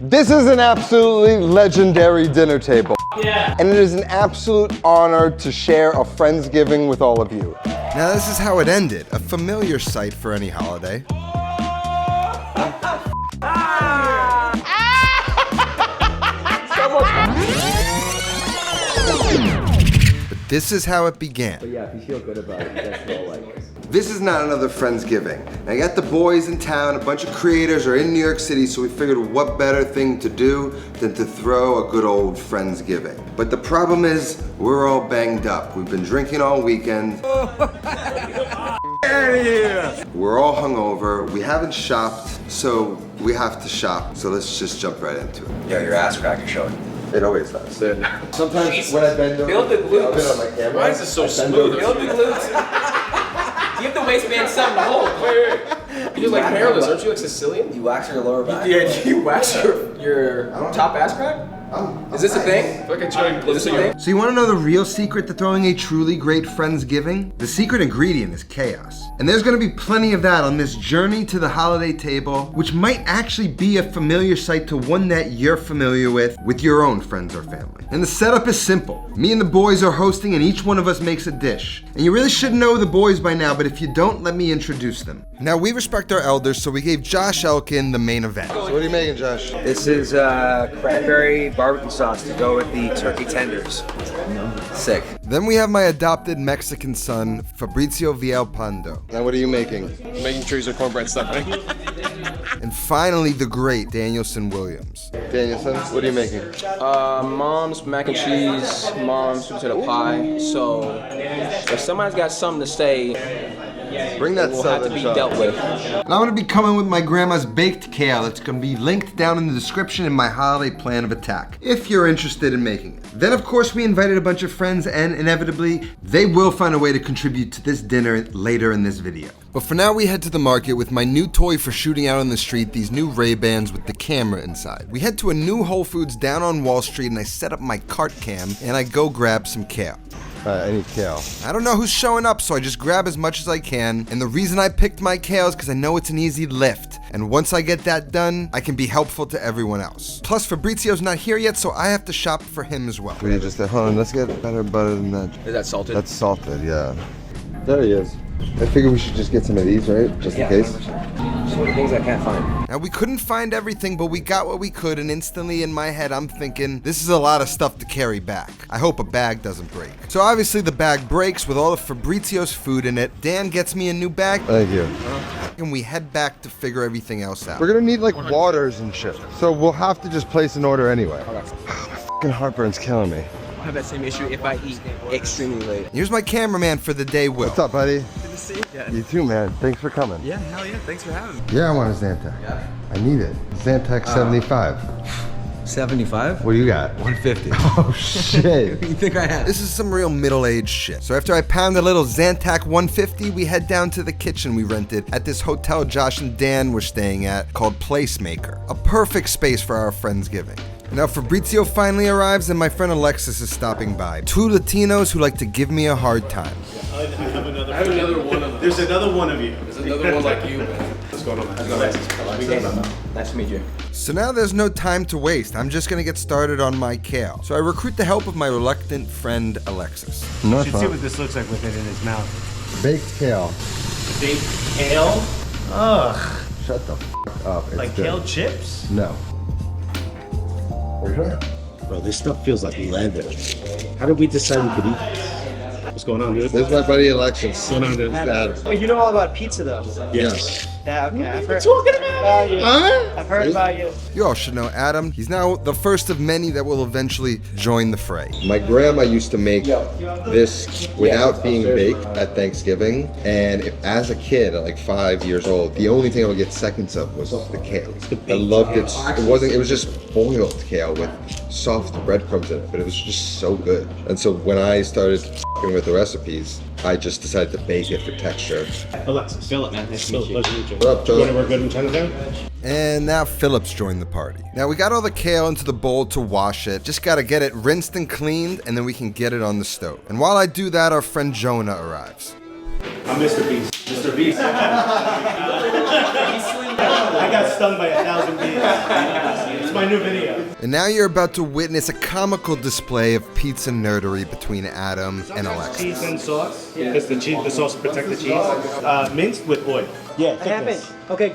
This is an absolutely legendary dinner table. Yeah. And it is an absolute honor to share a Friendsgiving with all of you. Now this is how it ended, a familiar sight for any holiday. But this is how it began. But yeah, if you feel good about it, that's all like. This is not another Friendsgiving. I got the boys in town, a bunch of creators are in New York City, so we figured what better thing to do than to throw a good old Friendsgiving. But the problem is, we're all banged up. We've been drinking all weekend. We're all hungover, we haven't shopped, so we have to shop. So let's just jump right into it. Yo, your ass crack is showing. It always does. Sometimes when I bend over, Build the glutes. I'll be on my camera. Why is this so smooth? Build the glutes. Give the waistband something to hold. Wait. You're like hairless, aren't you like Sicilian? You wax your lower back? Yeah, do you wax your top ass crack? Is this a thing? I feel like I tried to So you want to know the real secret to throwing a truly great Friendsgiving? The secret ingredient is chaos. And there's going to be plenty of that on this journey to the holiday table, which might actually be a familiar sight to one that you're familiar with your own friends or family. And the setup is simple. Me and the boys are hosting and each one of us makes a dish. And you really should know the boys by now, but if you don't, let me introduce them. Now we respect our elders, so we gave Josh Elkin the main event. So what are you making, Josh? This is cranberry barbecue sauce to go with the turkey tenders. Sick. Then we have my adopted Mexican son, Fabrizio Villapando. Now what are you making? Making sure your cornbread stuffing. And finally, the great Danielson Williams. Danielson, what are you making? Mom's mac and cheese, mom's sweet potato pie. So if somebody's got something to say, Bring that it will have to southern be shot. dealt with. And I'm gonna be coming with my grandma's baked kale. It's gonna be linked down in the description in my holiday plan of attack, if you're interested in making it. Then of course we invited a bunch of friends and inevitably, they will find a way to contribute to this dinner later in this video. But for now we head to the market with my new toy for shooting out on the street, these new Ray-Bans with the camera inside. We head to a new Whole Foods down on Wall Street and I set up my cart cam and I go grab some kale. I need kale. I don't know who's showing up, so I just grab as much as I can. And the reason I picked my kale is because I know it's an easy lift. And once I get that done, I can be helpful to everyone else. Plus, Fabrizio's not here yet, so I have to shop for him as well. We just hold on, let's get better butter than that. Is that salted? That's salted, yeah. There he is. I figure we should just get some of these, right? Just in case. 100%. Just one of the things I can't find. Now, we couldn't find everything, but we got what we could, and instantly in my head, I'm thinking, this is a lot of stuff to carry back. I hope a bag doesn't break. So obviously the bag breaks with all of Fabrizio's food in it. Dan gets me a new bag, Thank you. and we head back to figure everything else out. We're gonna need like waters and shit. So we'll have to just place an order anyway. My fucking heartburn's killing me. I have that same issue if I eat extremely late. Here's my cameraman for the day, Will. What's up, buddy? Good to see you guys. You too, man. Thanks for coming. Yeah, hell yeah. Thanks for having me. Yeah, I want a Zantac. Yeah. I need it. Zantac 75. 75? What do you got? 150. Oh shit. You think I have? This is some real middle-aged shit. So after I pound a little Zantac 150, we head down to the kitchen we rented at this hotel Josh and Dan were staying at called Placemaker. A perfect space for our Friendsgiving. Now Fabrizio finally arrives and my friend Alexis is stopping by. Two Latinos who like to give me a hard time. I have another one of them. There's another one of you. There's another one like you, man. What's going on, man? Nice to meet you. So now there's no time to waste. I'm just gonna get started on my kale. So I recruit the help of my reluctant friend Alexis. No, You should see what this looks like with it in his mouth. baked kale. Baked kale? Ugh. Shut the up. It's Like good. kale chips? No. Are you sure? Bro, this stuff feels like leather. How did we decide we could eat this? What's going on, dude? This is my buddy Alexis. What's going on, dude? Dad. Oh, you know all about pizza, though. Yes. Yeah, okay. I've heard about you. I've heard about you. You all should know Adam. He's now the first of many that will eventually join the fray. My grandma used to make this without being baked at Thanksgiving, and as a kid, at like 5 years old, the only thing I would get seconds of was the kale. I loved it. It was just boiled kale with soft breadcrumbs in it, but it was just so good. And so when I started with the recipes, I just decided to bake it for texture. Alexis, Philip, man. Nice to meet you. Pleasure to meet you. What up, You Philip? want to work good in Chinatown? And now Phillips joined the party. Now we got all the kale into the bowl to wash it. Just gotta get it rinsed and cleaned, and then we can get it on the stove. And while I do that, our friend Jona arrives. I'm Mr. Beast. Mr. Beast. I got stung by 1,000 bees. That's my new video. And now you're about to witness a comical display of pizza nerdery between Adam and Alexis. Cheese and sauce, because the sauce protect the cheese. Minced with oil. Yeah, thickness. Okay,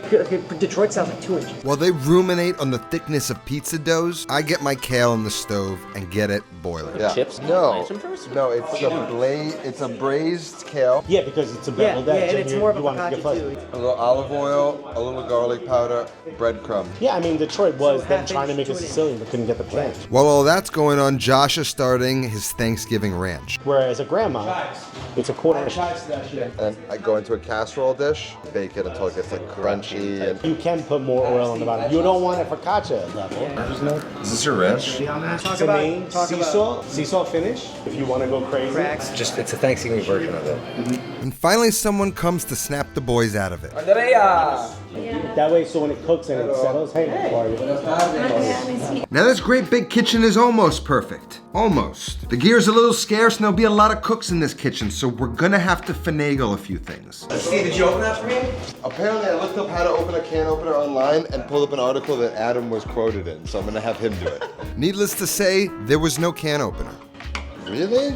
Detroit sounds like 2 inches. While they ruminate on the thickness of pizza doughs, I get my kale on the stove and get it boiling. Yeah. Chips? No, it's a braised kale. Yeah, because it's a bevel and it's more of a focaccia too. A little olive oil, a little garlic powder, breadcrumb. Yeah, I mean, Detroit was them trying to make it Sicilian, but couldn't get the plans. While all that's going on, Josh is starting his Thanksgiving ranch. Whereas a grandma, it's a quarter inch. And I go into a casserole dish, bake it until it gets like crunchy. And You can put more oil on the bottom. You don't want it focaccia level. is this your ranch? It's a main sea salt finish. If you want to go crazy. It's a Thanksgiving version of it. And finally, someone comes to snap the boys out of it. Andrea! That way, so when it cooks and it settles, hey, how are you? Now this great big kitchen is almost perfect. Almost. The gear's a little scarce and there'll be a lot of cooks in this kitchen, so we're gonna have to finagle a few things. Steve, did you open that for me? Apparently, I looked up how to open a can opener online and pulled up an article that Adam was quoted in, so I'm gonna have him do it. Needless to say, there was no can opener. Really?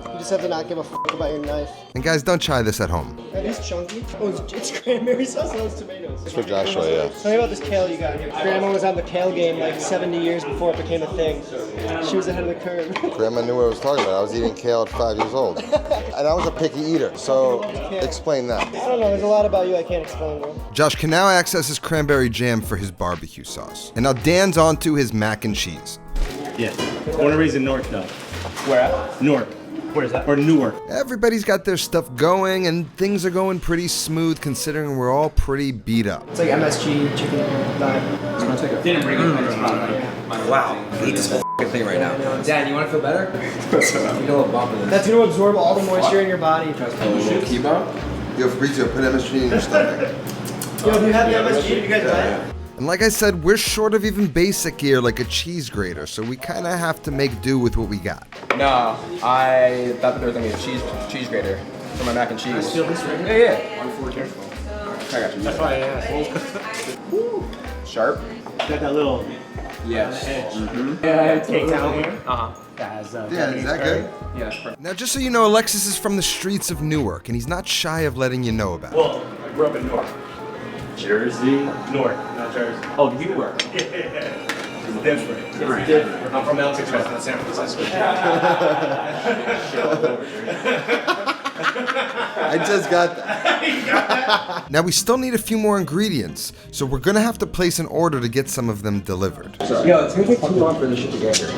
You just have to not give a fuck about your knife. And guys, don't try this at home. That is chunky. Oh, it's cranberry sauce and those tomatoes. It's for Joshua, yeah. Tell me about this kale you got here. Grandma was on the kale game like 70 years before it became a thing. She was ahead of the curve. Grandma knew what I was talking about. I was eating kale at 5 years old. And I was a picky eater, so explain that. I don't know, there's a lot about you I can't explain, bro. Josh can now access his cranberry jam for his barbecue sauce. And now Dan's on to his mac and cheese. Yeah. Born and raised in Newark, though. Where at? Newark. Where's that? Or Newark. Everybody's got their stuff going, and things are going pretty smooth considering we're all pretty beat up. It's like MSG chicken vibe. Didn't bring it. Wow. Eat this whole thing right now. Dad, you want to feel better? You get a little bump in this. That's gonna absorb all the moisture in your body. Yo, Fabrizio, put MSG in your stomach. Yo, do you have the MSG? Did you guys buy it? And like I said, we're short of even basic gear like a cheese grater, so we kind of have to make do with what we got. No, I thought that there was gonna be a cheese grater for my mac and cheese. Yeah. I got you. That's why I asked. Sharp? Got that little Yes. yeah, cake down here. Uh-huh. Is that good? Yeah, that's perfect. Now, just so you know, Alexis is from the streets of Newark, and he's not shy of letting you know about it. Well, I grew up in Newark. Jersey? Newark, not Jersey. Oh, Newark. It's different. It's different. I'm from Elkin, not San Francisco. I just got that. Now, we still need a few more ingredients, so we're gonna have to place an order to get some of them delivered. Yo, it's gonna take too long for this shit to get here.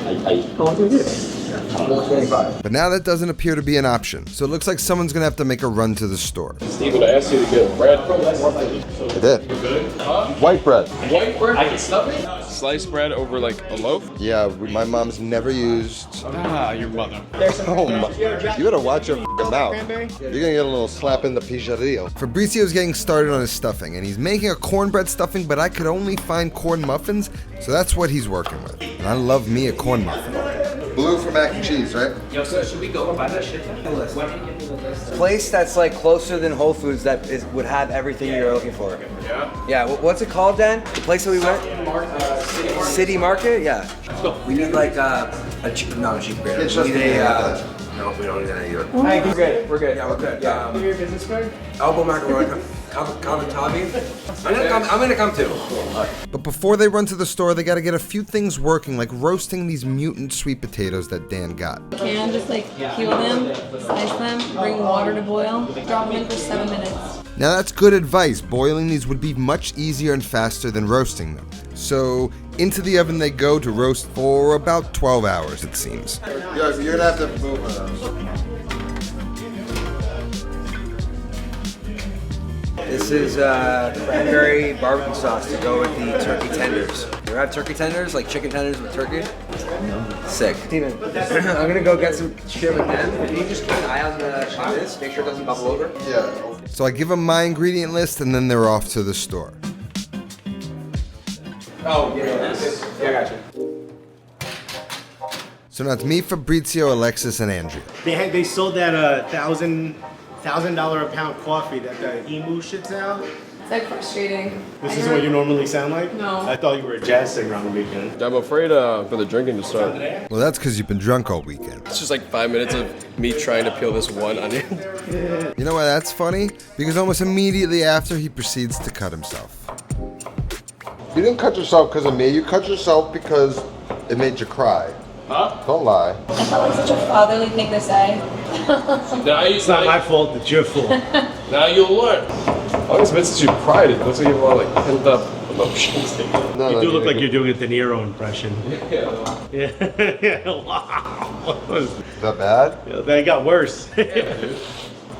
How long do we do this? 125. But now that doesn't appear to be an option, so it looks like someone's gonna have to make a run to the store. Steve would ask you to get bread. I did. White bread. White bread? I can stuff it? Sliced bread over like a loaf? Yeah, my mom's never used. Ah, your mother. Oh my! You gotta watch your f***ing mouth. You're gonna get a little slap in the pijarillo. Fabrizio's getting started on his stuffing, and he's making a cornbread stuffing, but I could only find corn muffins, so that's what he's working with. And I love me a corn muffin. Blue for mac and cheese, right? Yo, so should we go and buy that shit then? Place that's like closer than Whole Foods that would have everything you're looking for. Yeah, what's it called, Dan? The place that we went? City Market? Yeah. We need like a chicken, no, chicken grater. We need a, no, we don't need that either. Alright, we're good. We're good. Yeah, we're good. Give me your business card. Elbow macaroni, cavatappi. I'm gonna come too. But before they run to the store, they gotta get a few things working, like roasting these mutant sweet potatoes that Dan got. Can just like peel them, slice them, bring water to boil, drop them in for 7 minutes. Now that's good advice. Boiling these would be much easier and faster than roasting them. So into the oven they go to roast for about 12 hours, it seems. Yo, you're gonna have to move one of those. This is cranberry barbecue sauce to go with the turkey tenders. You have turkey tenders, like chicken tenders with turkey? Sick. Steven, I'm gonna go get some shit with them. Can you just keep an eye on this? Make sure it doesn't bubble over? Yeah. So I give them my ingredient list and then they're off to the store. Oh, yeah, I got you. So now it's me, Fabrizio, Alexis, and Andrea. They sold that $1,000 a pound coffee that the emu shits out It's like frustrating. This isn't what you normally sound like? No. I thought you were a jazz singer on the weekend. I'm afraid for the drinking to start. Well, that's because you've been drunk all weekend. It's just like 5 minutes of me trying to peel this one onion. You know why that's funny? Because almost immediately after, he proceeds to cut himself. You didn't cut yourself because of me. You cut yourself because it made you cry. Huh? Don't lie. I felt like such a fatherly thing to say. It's not my fault, it's your fault. Now you'll learn. I was meant to pride. It looks like you have a lot of like pent up emotions. You do look like you're doing a De Niro impression. Yeah. Wow. Is that bad? Yeah, that got worse.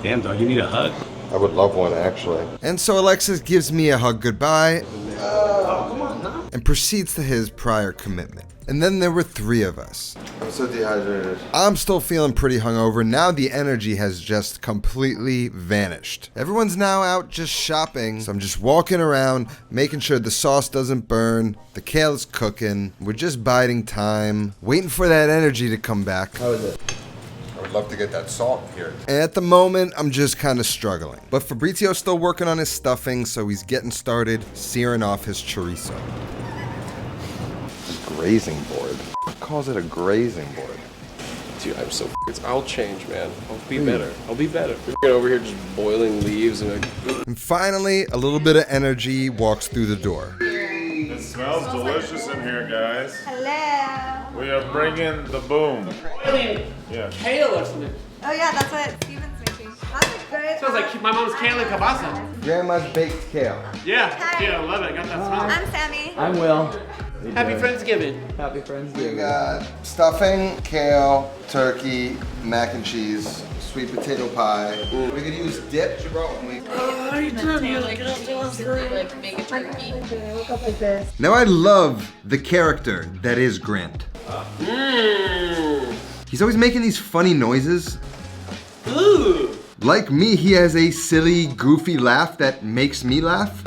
Damn, dog, you need a hug. I would love one, actually. And so Alexis gives me a hug goodbye and proceeds to his prior commitment. And then there were 3 of us. I'm so dehydrated. I'm still feeling pretty hungover. Now the energy has just completely vanished. Everyone's now out just shopping, so I'm just walking around, making sure the sauce doesn't burn, the kale is cooking, we're just biding time, waiting for that energy to come back. How is it? I would love to get that salt here. And at the moment, I'm just kind of struggling. But Fabrizio's still working on his stuffing, so he's getting started searing off his chorizo. Grazing board. Calls it a grazing board. Dude, I'm so I'll change, man. I'll be better. I'll be better. We're over here just boiling leaves and like... And finally, a little bit of energy walks through the door. It smells delicious in here, guys. Hello. We are bringing the boom. Yeah. Kale or something. Oh yeah, that's what Steven's making. That's good. Smells like my mom's kale and kielbasa. Grandma's baked kale. Yeah, Hi. yeah, I love it. I got that smell. I'm Sammy. I'm Will. Happy Friendsgiving. Happy Friendsgiving. We got stuffing, kale, turkey, mac and cheese, sweet potato pie. We could use dip. Now I love the character that is Grant. He's always making these funny noises. Ooh. Like me, he has a silly, goofy laugh that makes me laugh.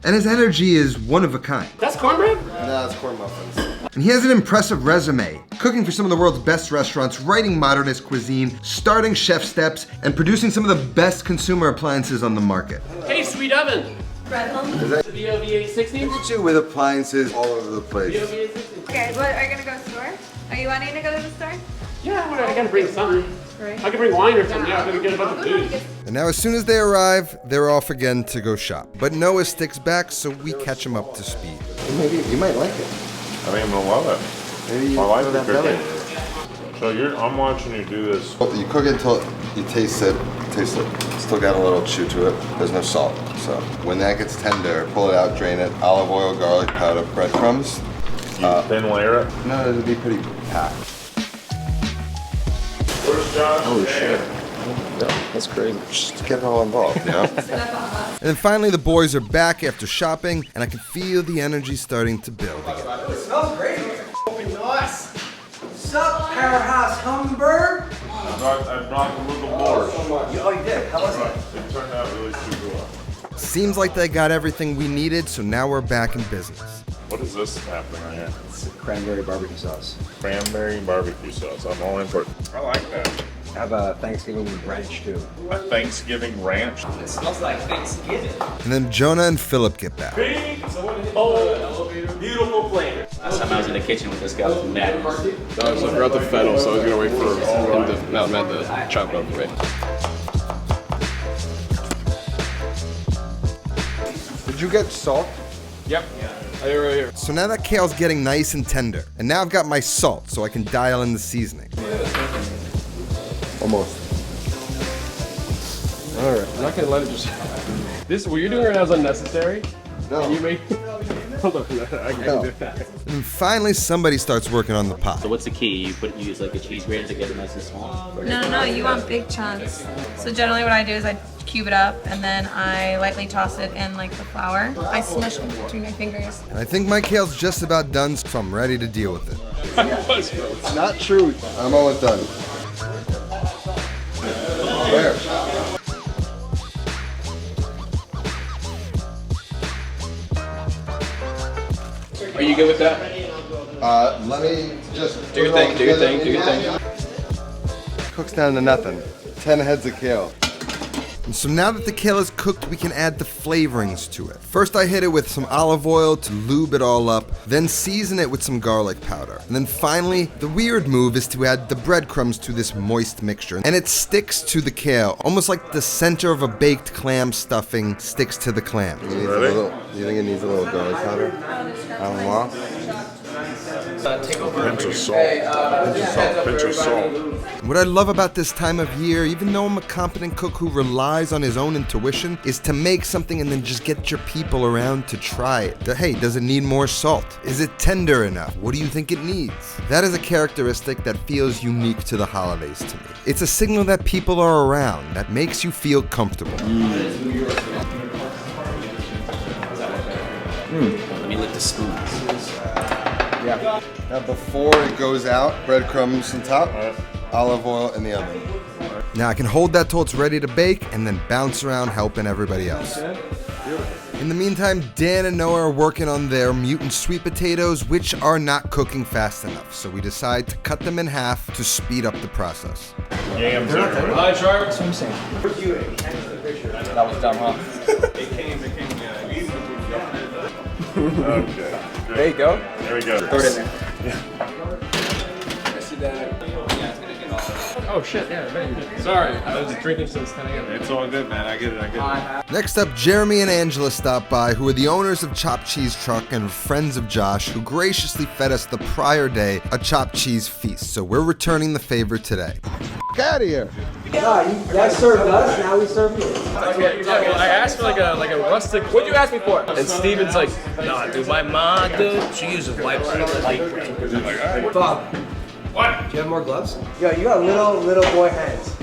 And his energy is one of a kind. That's cornbread? No, it's corn muffins. And he has an impressive resume, cooking for some of the world's best restaurants, writing modernist cuisine, starting chef steps, and producing some of the best consumer appliances on the market. Hey, sweet oven. VOV860? Look at you with appliances all over the place. Okay, what, are you gonna go to the store? Are you wanting to go to the store? Yeah, I gotta bring something. I can bring wine or something. Yeah, I'm gonna get a bunch of booze. And now as soon as they arrive, they're off again to go shop. But Noah sticks back, so we catch him up to speed. Maybe you might like it. I think I'm gonna love it. Maybe you I like throw the that belly. cooking. So I'm watching you do this. You cook it until you taste it. Taste it. Still got a little chew to it. There's no salt. So when that gets tender, pull it out, drain it. Olive oil, garlic powder, breadcrumbs. Thin layer it. No, it'll be pretty packed. Where's Josh? Oh shit. Yeah, that's crazy. Just get it all involved, you know? And then finally the boys are back after shopping, and I can feel the energy starting to build again. It smells great here. Nice. What's up, Powerhouse Humber? I brought the little board. Oh, you did? How was it? It turned out really super well. Seems like they got everything we needed, so now we're back in business. What is this happening right here? It's cranberry barbecue sauce. Cranberry barbecue sauce. I'm all in for it. I like that. I have a Thanksgiving ranch too. A Thanksgiving ranch. It smells like Thanksgiving. And then Jonah and Philip get back. Big, bold, beautiful flavor. Last time I was in the kitchen with this guy was mad. I forgot the fennel, so I was gonna wait for him to chop it up for me. Did you get salt? Yep. Right here. So now that kale's getting nice and tender, and now I've got my salt, so I can dial in the seasoning. Almost. All right. I'm not gonna let it just. This what you're doing right now is unnecessary. No. And you make. Hold on. I can do that. And finally, somebody starts working on the pot. So what's the key? You use like a cheese grater to get it nice and small? No, you want big chunks. So generally what I do is I cube it up and then I lightly toss it in like the flour. I smush it between my fingers. And I think my kale's just about done, so I'm ready to deal with it. It's not true. I'm almost done. Where? Are you good with that? Let me just Do your thing. Do your thing. Do your thing. Cooks down to nothing. 10 heads of kale. And so now that the kale is cooked, we can add the flavorings to it. First I hit it with some olive oil to lube it all up, then season it with some garlic powder. And then finally, the weird move is to add the breadcrumbs to this moist mixture. And it sticks to the kale, almost like the center of a baked clam stuffing sticks to the clam. Do you think it needs a little garlic powder? Pinch of salt. Pinch of salt. What I love about this time of year, even though I'm a competent cook who relies on his own intuition, is to make something and then just get your people around to try it. Hey, does it need more salt? Is it tender enough? What do you think it needs? That is a characteristic that feels unique to the holidays to me. It's a signal that people are around, that makes you feel comfortable. Let me lick the spoons. Yeah. Now before it goes out, breadcrumbs on top, olive oil in the oven. Now I can hold that till it's ready to bake and then bounce around helping everybody else. In the meantime, Dan and Noah are working on their mutant sweet potatoes, which are not cooking fast enough. So we decide to cut them in half to speed up the process. Yams Hi, Sharks. I'm saying. That was dumb, huh? Okay. There you go. There we go. Throw it in there. I see that. Oh shit, yeah. Sorry, I was drinking since 10 a.m. It's all good, man. I get it. Next up, Jeremy and Angela stopped by, who are the owners of Chopped Cheese Truck and friends of Josh, who graciously fed us the prior day a chopped cheese feast. So we're returning the favor today. Get out of here. No, you guys served us, now we serve you. Well, I asked for like a rustic. What'd you ask me for? And Steven's like, nah, dude, my mom, dude, she uses white bread. Bob. What? Do you have more gloves? Yo, you got little boy hands.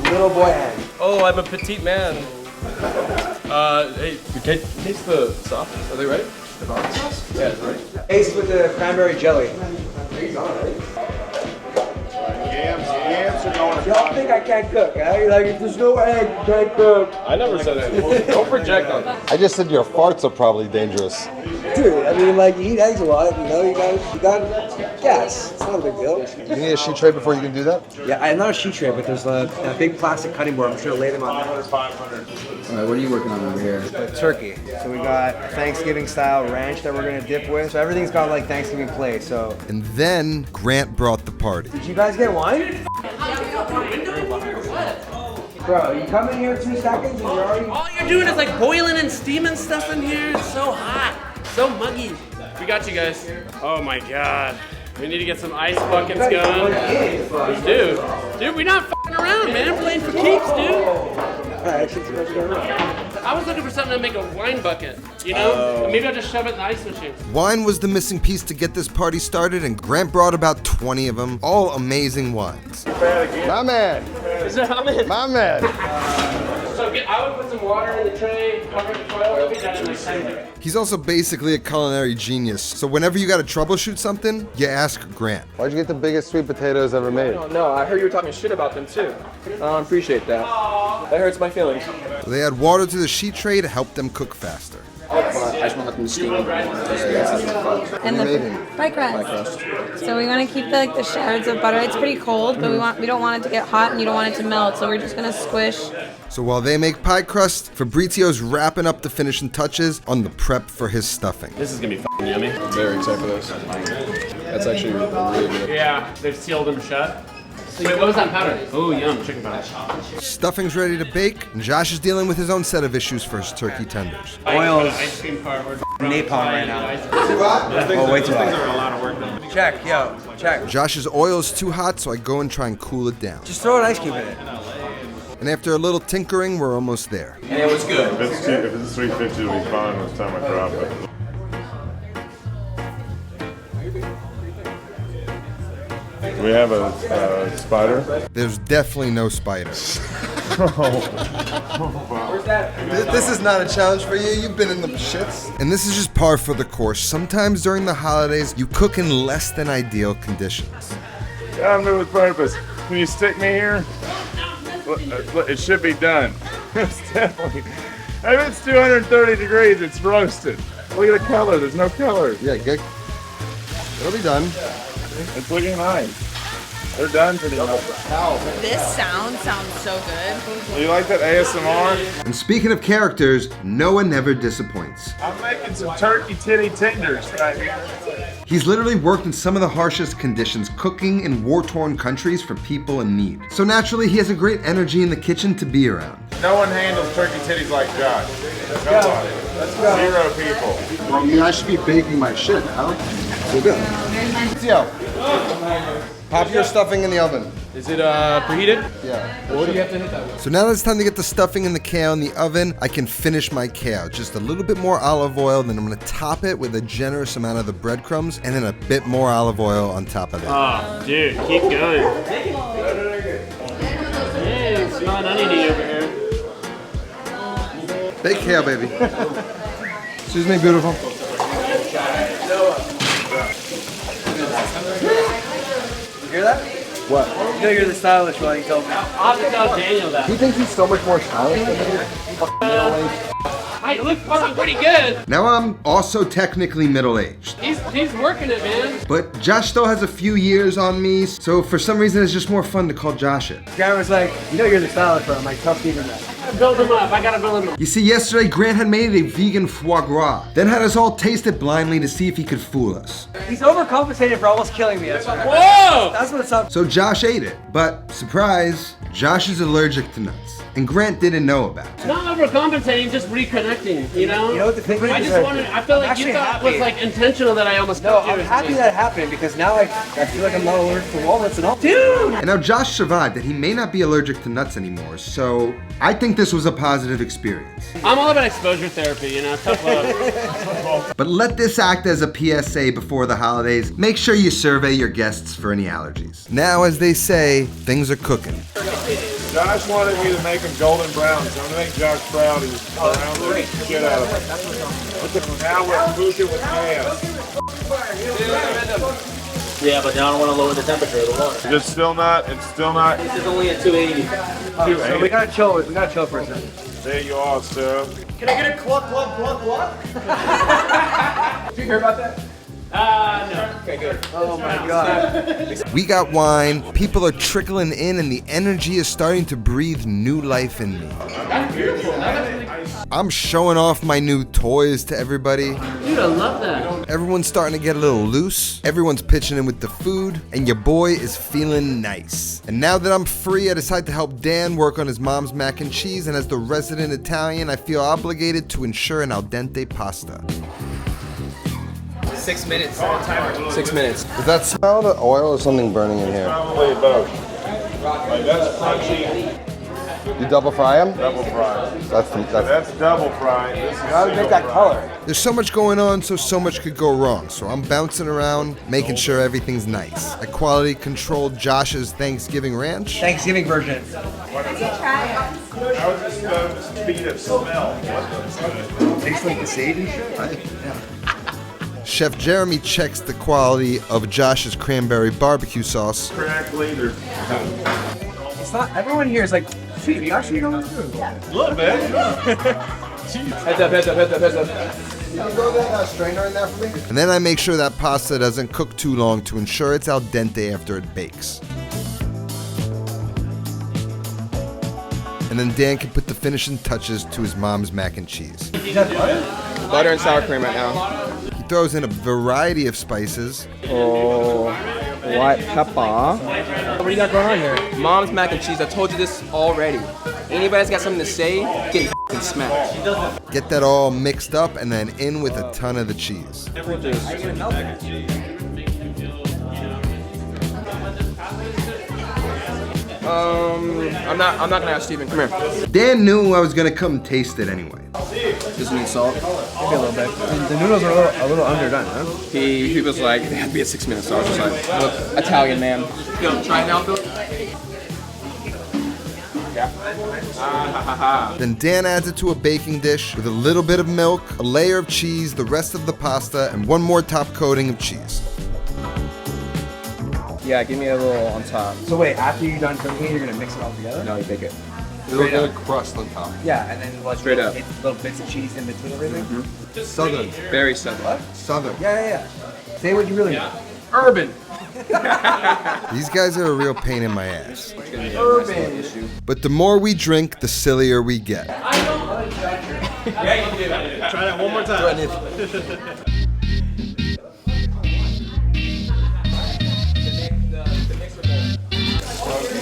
Little boy hands. Oh, I'm a petite man. Hey, you taste the sauce. Are they ready? The barbecue sauce? Yeah, it's ready. Taste with the cranberry jelly. Yams are going to Y'all think I can't cook, eh? Like, if there's no egg, you can't cook. I never said that. Don't project on that. I just said your farts are probably dangerous. Dude, I mean, like, you eat eggs a lot, you know, you got gas. It's not a big deal. You need a sheet tray before you can do that? Yeah, I'm not a sheet tray, but there's a big plastic cutting board. I'm sure to lay them on there. 500. All right, what are you working on over here? Turkey. So we got Thanksgiving style ranch that we're gonna dip with. So everything's got like Thanksgiving plate, so. And then Grant brought the party. Did you guys get wine? Bro, you come in here 2 seconds and you're already. All you're doing is like boiling and steaming stuff in here. It's so hot, so muggy. We got you guys. Oh my god. We need to get some ice buckets going. Dude, we're not f***ing around, man. We're playing for keeps, dude. I was looking for something to make a wine bucket, you know? Maybe I'll just shove it in the ice machine. Wine was the missing piece to get this party started, and Grant brought about 20 of them, all amazing wines. My man. Is that how many? My man. So I would put some water in the tray, cover it with foil, it'll be done in like 10 minutes. He's also basically a culinary genius, so whenever you gotta troubleshoot something, you ask Grant. Why'd you get the biggest sweet potatoes ever made? No, I heard you were talking shit about them too. I appreciate that. That hurts my feelings. So they add water to the sheet tray to help them cook faster. I just want to let them steam. And the pie crust. So we want to keep the shards of butter. It's pretty cold, but we don't want it to get hot and you don't want it to melt. So we're just gonna squish. So while they make pie crust, Fabrizio's wrapping up the finishing touches on the prep for his stuffing. This is gonna be f***ing yummy. I'm very excited for this. That's actually really good. Yeah, they've sealed them shut. Wait, what was that powder? Oh, yum, chicken powder. Stuffing's ready to bake, and Josh is dealing with his own set of issues for his turkey tenders. Oils. Ice cream part. Napalm right now. Oh, way too hot. Check, yo, check. Josh's oil is too hot, so I go and try and cool it down. Just throw an ice cube in it. And after a little tinkering, we're almost there. And it was good. If it's 350, it'll be fine. It's time I drop it. Do we have a spider? There's definitely no spiders. Where's that? This is not a challenge for you. You've been in the shits. And this is just par for the course. Sometimes during the holidays, you cook in less than ideal conditions. I'm doing with purpose. Can you stick me here? It should be done. It's definitely. If it's 230 degrees, it's roasted. Look at the color. There's no color. Yeah, good. It'll be done. It's looking nice. They're done pretty much. This sounds so good. Do you like that ASMR? And speaking of characters, Noah never disappoints. I'm making some turkey titty tenders right here. He's literally worked in some of the harshest conditions, cooking in war-torn countries for people in need. So naturally, he has a great energy in the kitchen to be around. No one handles turkey titties like Josh. Nobody. Zero people. Well, I should be baking my shit now. So good. Pop your stuffing in the oven. Is it preheated? Yeah. What do you have to hit that with? So now that it's time to get the stuffing and the kale in the oven, I can finish my kale. Just a little bit more olive oil, then I'm gonna top it with a generous amount of the breadcrumbs, and then a bit more olive oil on top of that. Oh, dude, keep going. Hey, smelling oniony over here. Baked kale, baby. Excuse me, beautiful. You hear that? What? You know you're the stylish one, you told me. I'll have to tell Daniel that. He thinks he's so much more stylish than me. I look fucking pretty good. Now I'm also technically middle-aged. He's working it, man. But Josh still has a few years on me, so for some reason it's just more fun to call Josh it. Grant was like, you know you're the stylish one. I'm like, tough even that. Build him up. I gotta build him up. You see, yesterday Grant had made a vegan foie gras, then had us all taste it blindly to see if he could fool us. He's overcompensated for almost killing me. Whoa! That's what it's up. So Josh ate it, but surprise, Josh is allergic to nuts, and Grant didn't know about it. Not overcompensating, just reconnecting, you know? You know what the thing is? I just wanted, I feel like you thought it was like intentional that I almost No, killed you. I'm happy that happened because now I feel like I'm not allergic to walnuts and all. Dude! And now Josh survived, and he may not be allergic to nuts anymore, so I think this was a positive experience. I'm all about exposure therapy, you know, tough love. But let this act as a PSA before the holidays. Make sure you survey your guests for any allergies. Now, as they say, things are cooking. Josh wanted me to make him golden brown, so I'm gonna make Josh proud. He's brown the shit out of it. Now we're cooking with chaos. Yeah, but now I don't want to lower the temperature of the water. It's still not. This is only at 280. So we gotta chill for a second. There you are, sir. Can I get a cluck? Did you hear about that? No. Okay, good. Oh my god. We got wine, people are trickling in, and the energy is starting to breathe new life in me. That's beautiful. That's really cool. I'm showing off my new toys to everybody. Dude, I love that. Everyone's starting to get a little loose. Everyone's pitching in with the food, and your boy is feeling nice. And now that I'm free, I decide to help Dan work on his mom's mac and cheese, and as the resident Italian, I feel obligated to ensure an al dente pasta. 6 minutes. 6 minutes. Does that smell the oil or something burning in here? Probably both. Like that's crunchy. You double fry them? Double fry. That's double fry. This is Gotta make that color. There's so much going on, so much could go wrong. So I'm bouncing around, making sure everything's nice. I quality controlled Josh's Thanksgiving ranch. Thanksgiving version. How is this the speed of smell? Tastes like the sage and shit, right? Yeah. Chef Jeremy checks the quality of Josh's cranberry barbecue sauce. Correct leader. It's not, everyone here is like, Steve, you actually going through? A little bit. Heads up. Can you throw that strainer in there for me? And then I make sure that pasta doesn't cook too long to ensure it's al dente after it bakes. And then Dan can put the finishing touches to his mom's mac and cheese. Butter and sour cream right now. He throws in a variety of spices. Oh, white pepper. What do you got going on here? Mom's mac and cheese. I told you this already. Anybody's got something to say, get f***ing smacked. Get that all mixed up and then in with a ton of the cheese. I'm not gonna ask Steven. Come here. Dan knew I was gonna come taste it anyway. Does it need salt? Maybe a little bit. The noodles are a little underdone, huh? He was like, they have to be at 6 minutes, so I was just like, look, Italian man. Go, try it now, Phil. Then Dan adds it to a baking dish with a little bit of milk, a layer of cheese, the rest of the pasta, and one more top coating of cheese. Yeah, give me a little on top. So wait, after you're done cooking it, you're gonna mix it all together? No, you bake it. A little bit of crust on top. Yeah, and then like Straight up. little bits of cheese in between everything. Southern. Very southern. What? Southern. Yeah. Say what you really want. Urban. These guys are a real pain in my ass. Urban. But the more we drink, the sillier we get. Yeah, you do. Try that one more time.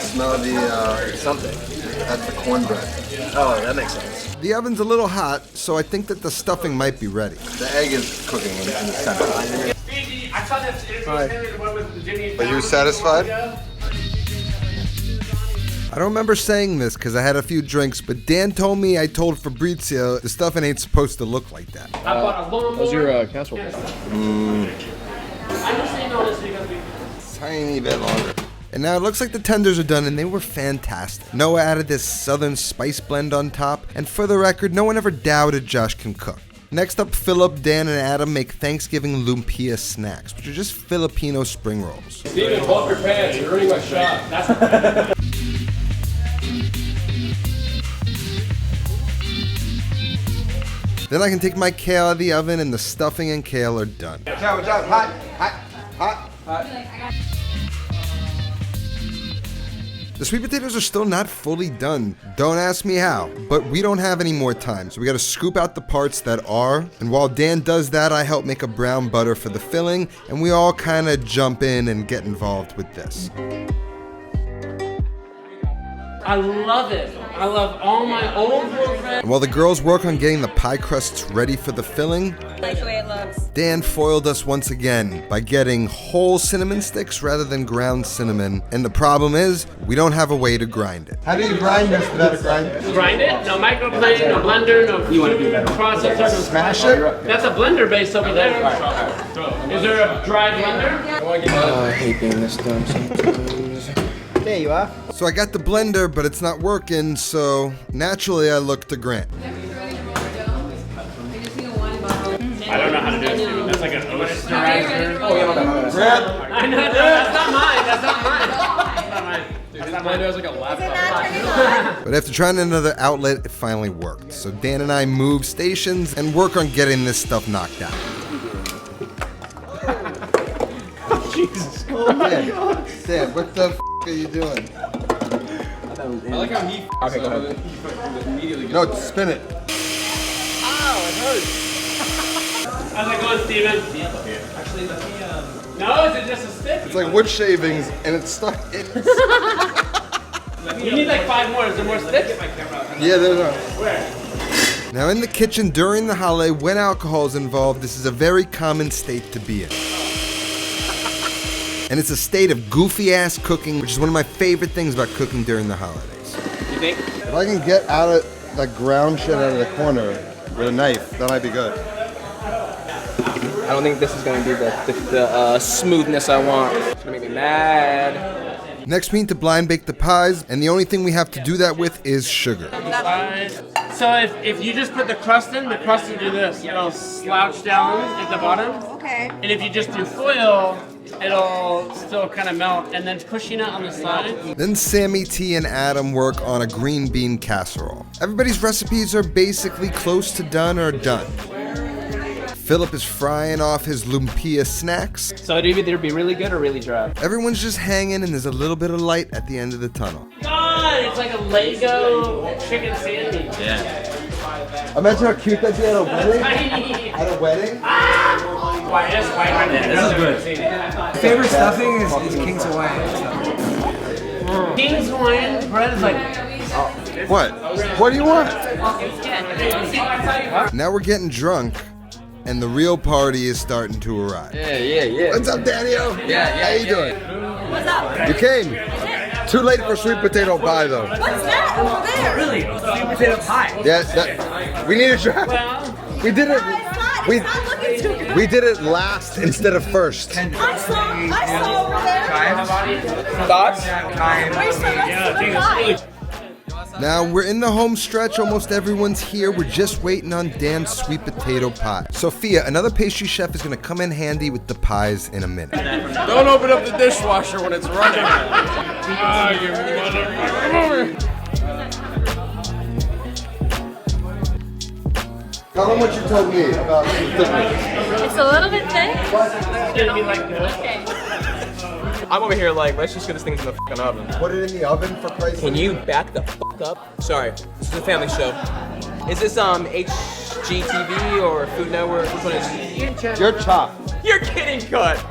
Smell the something. That's the cornbread. Oh, that makes sense. The oven's a little hot, so I think that the stuffing might be ready. The egg is cooking in the center. I saw that interview with Jimmy. Are you satisfied? I don't remember saying this because I had a few drinks, but Dan told me I told Fabrizio the stuffing ain't supposed to look like that. How's your casserole? Tiny bit longer. And now it looks like the tenders are done, and they were fantastic. Noah added this southern spice blend on top, and for the record, no one ever doubted Josh can cook. Next up, Philip, Dan, and Adam make Thanksgiving lumpia snacks, which are just Filipino spring rolls. Steven, pull up your pants. You're ruining my shot. Then I can take my kale out of the oven, and the stuffing and kale are done. Watch out, hot. The sweet potatoes are still not fully done. Don't ask me how, but we don't have any more time, so we gotta scoop out the parts that are. And while Dan does that, I help make a brown butter for the filling, and we all kinda jump in and get involved with this. I love it. I love all my old girlfriends. And while the girls work on getting the pie crusts ready for the filling, I like the way it looks. Dan foiled us once again by getting whole cinnamon sticks rather than ground cinnamon. And the problem is, we don't have a way to grind it. How do you grind this without a grinder? Grind it? No microplane, no blender, no processor, no Smash it? That's a blender base over there. Is there a dry blender? I hate getting this done sometimes. There you are. So I got the blender, but it's not working, so naturally I look to Grant. I don't know how to do it, Steven. That's like an oysterizer. Oh, yeah, Grant! I know, that's not mine. That's not mine. Dude, this blender has like a laptop. But after trying another outlet, it finally worked. So Dan and I move stations and work on getting this stuff knocked out. Jesus. Oh my God. Dan, what the f are you doing? I like how he Okay, go ahead. immediately No, spin it. Ow, it hurts. How's it going, Steven? Actually, let me, No, is it just a stick? It's like wood shavings, and it's stuck in. You need like 5 more. Is there more sticks? Yeah, there's a. Where? Now in the kitchen during the holiday, when alcohol is involved, this is a very common state to be in. And it's a state of goofy-ass cooking, which is one of my favorite things about cooking during the holidays. You think? If I can get out of that ground shit out of the corner with a knife, that might be good. I don't think this is gonna be the smoothness I want. It's gonna make me mad. Next, we need to blind bake the pies, and the only thing we have to do that with is sugar. So if you just put the crust in, the crust will do this. It'll slouch down at the bottom. Okay. And if you just do foil, it'll still kind of melt. And then pushing it on the side. Then Sammy T and Adam work on a green bean casserole. Everybody's recipes are basically close to done or done. Philip is frying off his lumpia snacks. So it'd either be really good or really dry. Everyone's just hanging, and there's a little bit of light at the end of the tunnel. God, it's like a Lego chicken sandwich. Yeah. Imagine how cute that'd be at a wedding. Tiny. At a wedding? Why, this is good. Favorite stuffing is King's Hawaiian. King's Hawaiian bread is like. What? What do you want? Now we're getting drunk, and the real party is starting to arrive. Yeah. What's up, Daniel? Yeah. How you doing? What's up? You came. Too late for sweet potato pie, though. What's that over there? Really? Sweet potato pie. Yeah, we need a try. We did it. It's not looking too good. We did it last instead of first. I saw over there. Thoughts? Where's the rest of the pie? Now we're in the home stretch. Almost everyone's here. We're just waiting on Dan's sweet potato pie. Sophia, another pastry chef, is gonna come in handy with the pies in a minute. Don't open up the dishwasher when it's running. You motherfucker. Come over. Tell them what you told me about the thickness. It's a little bit thick. It's gonna be like this. Okay. I'm over here like, let's just get this thing in the fucking oven. Put it in the oven for Christ's sake. Can you back the fuck up? Sorry, this is a family show. Is this HGTV or Food Network? Which one is it? You're chopped. You're kidding, cut.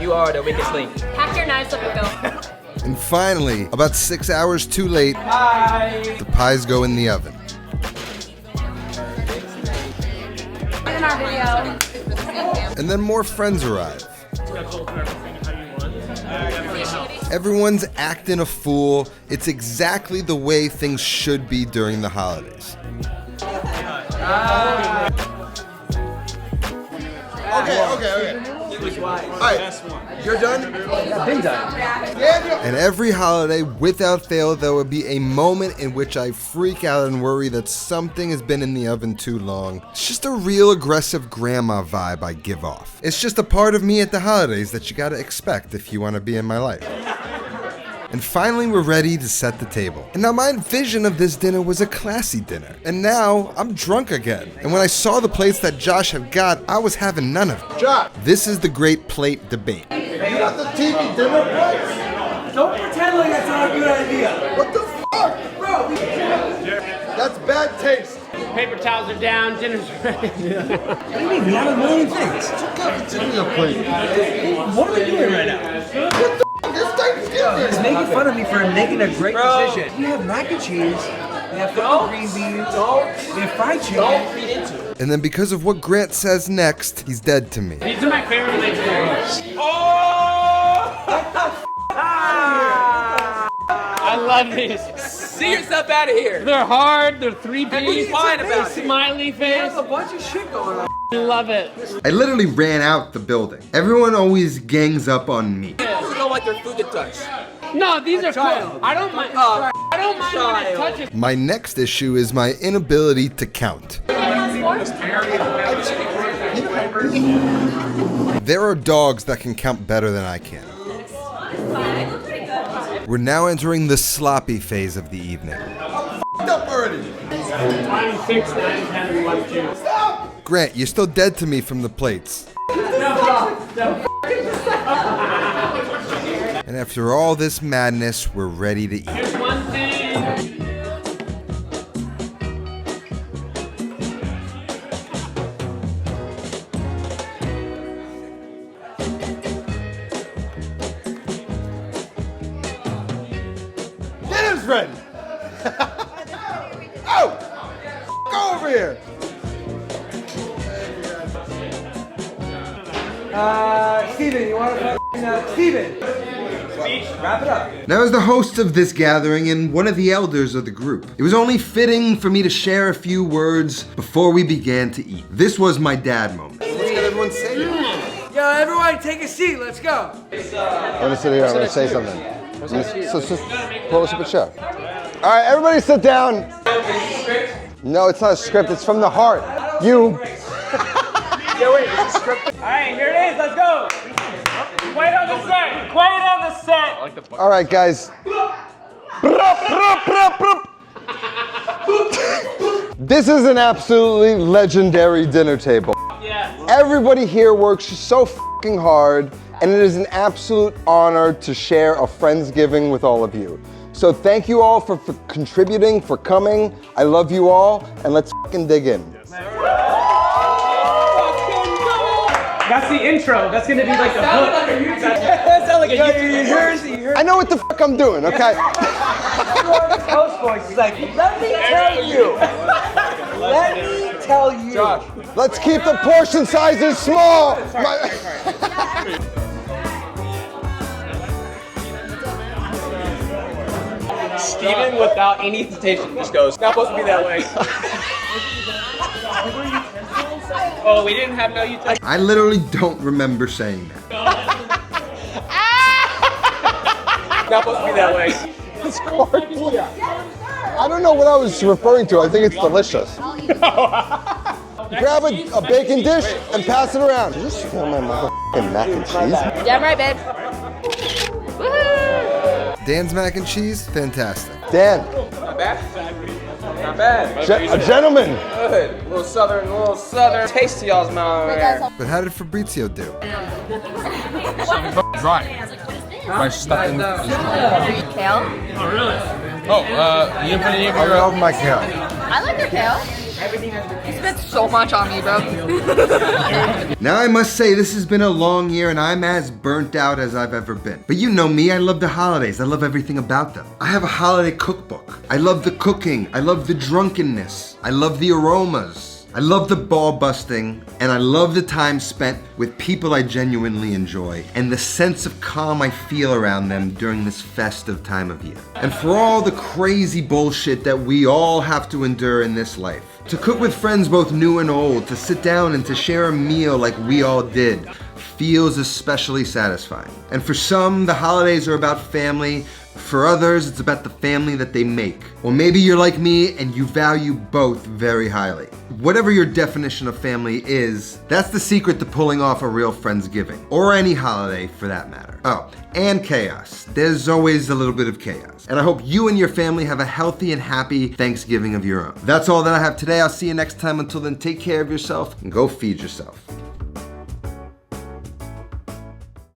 You are the weakest link. Pack your knives up and go. And finally, about 6 hours too late, the pies go in the oven. In our video. And then more friends arrive. Everyone's acting a fool. It's exactly the way things should be during the holidays. Okay. Alright, you're done? I've been done. And every holiday, without fail, there will be a moment in which I freak out and worry that something has been in the oven too long. It's just a real aggressive grandma vibe I give off. It's just a part of me at the holidays that you gotta expect if you wanna be in my life. And finally, we're ready to set the table. And now my vision of this dinner was a classy dinner. And now I'm drunk again. And when I saw the plates that Josh had got, I was having none of it. Josh! This is the great plate debate. You got the TV dinner plates? Don't pretend like that's not a good idea. What the fuck? Bro, that's bad taste. Paper towels are down, dinner's ready. What do you mean? We have a million things. It's in your plate. What are we doing right now? It's Thanksgiving. He's making fun of me for making a great decision. We have mac and cheese. We have green beans. We have fried chicken. Don't feed into it. And then because of what Grant says next, he's dead to me. These are my favorite things. I love these. See yourself out of here. They're hard, they're 3Ds. What are you lying about? Smiley face. There's a bunch of shit going on. I love it. I literally ran out the building. Everyone always gangs up on me. People don't like their food to touch. No, these are cool. I don't mind. I don't mind when it touches. My next issue is my inability to count. There are dogs that can count better than I can. We're now entering the sloppy phase of the evening. I'm 6, 9, 10, 1, 2. Grant, you're still dead to me from the plates. And after all this madness, we're ready to eat. Here's one thing. Dinner's ready! Oh! Go over here! Steven, you want to Steven? Wrap it up. Now, as the host of this gathering and one of the elders of the group, it was only fitting for me to share a few words before we began to eat. This was my dad moment. Let's get everyone say it. Yo, everyone, take a seat. Let's go. I'm gonna sit here, I'm gonna say something. So just pull us up a chair. All right, everybody sit down. No, it's not a script, it's from the heart. You. Yeah, wait, it's a script. All right, here it is. Let's go. Quiet on the set. Quiet on the set. All right, guys. This is an absolutely legendary dinner table. Yeah. Everybody here works so fucking hard, and it is an absolute honor to share a Friendsgiving with all of you. So thank you all for contributing, for coming. I love you all, and let's fucking dig in. That's the intro. That's gonna be like the hook. That sounds like a YouTube. I know what the fuck I'm doing, okay? Host voice is like, let me tell you. Let me tell you. Josh, let's keep the portion sizes small. Steven, without any hesitation, just goes, it's not supposed to be that way. Oh, we didn't have no utensils. I literally don't remember saying that. Not supposed to be that way. It's hard. I don't know what I was referring to. I think it's delicious. Grab a bacon dish and pass it around. Did you just smell my motherfucking mac and cheese? Damn right, babe. Woohoo! Dan's mac and cheese? Fantastic. Dan. Not bad. Not not bad. A gentleman. Good. A little southern taste to y'all's mouth. But how did Fabrizio do? Dry. My stuff in Kale? Oh, really? Oh, you didn't put any of I your... love my kale. I like your kale. You spent so much on me, bro. Now I must say this has been a long year and I'm as burnt out as I've ever been. But you know me, I love the holidays. I love everything about them. I have a holiday cookbook. I love the cooking. I love the drunkenness. I love the aromas. I love the ball busting, and I love the time spent with people I genuinely enjoy, and the sense of calm I feel around them during this festive time of year. And for all the crazy bullshit that we all have to endure in this life, to cook with friends both new and old, to sit down and to share a meal like we all did, feels especially satisfying. And for some, the holidays are about family. For others, it's about the family that they make. Or maybe you're like me and you value both very highly. Whatever your definition of family is, that's the secret to pulling off a real Friendsgiving. Or any holiday for that matter. Oh, and chaos. There's always a little bit of chaos. And I hope you and your family have a healthy and happy Thanksgiving of your own. That's all that I have today. I'll see you next time. Until then, take care of yourself and go feed yourself.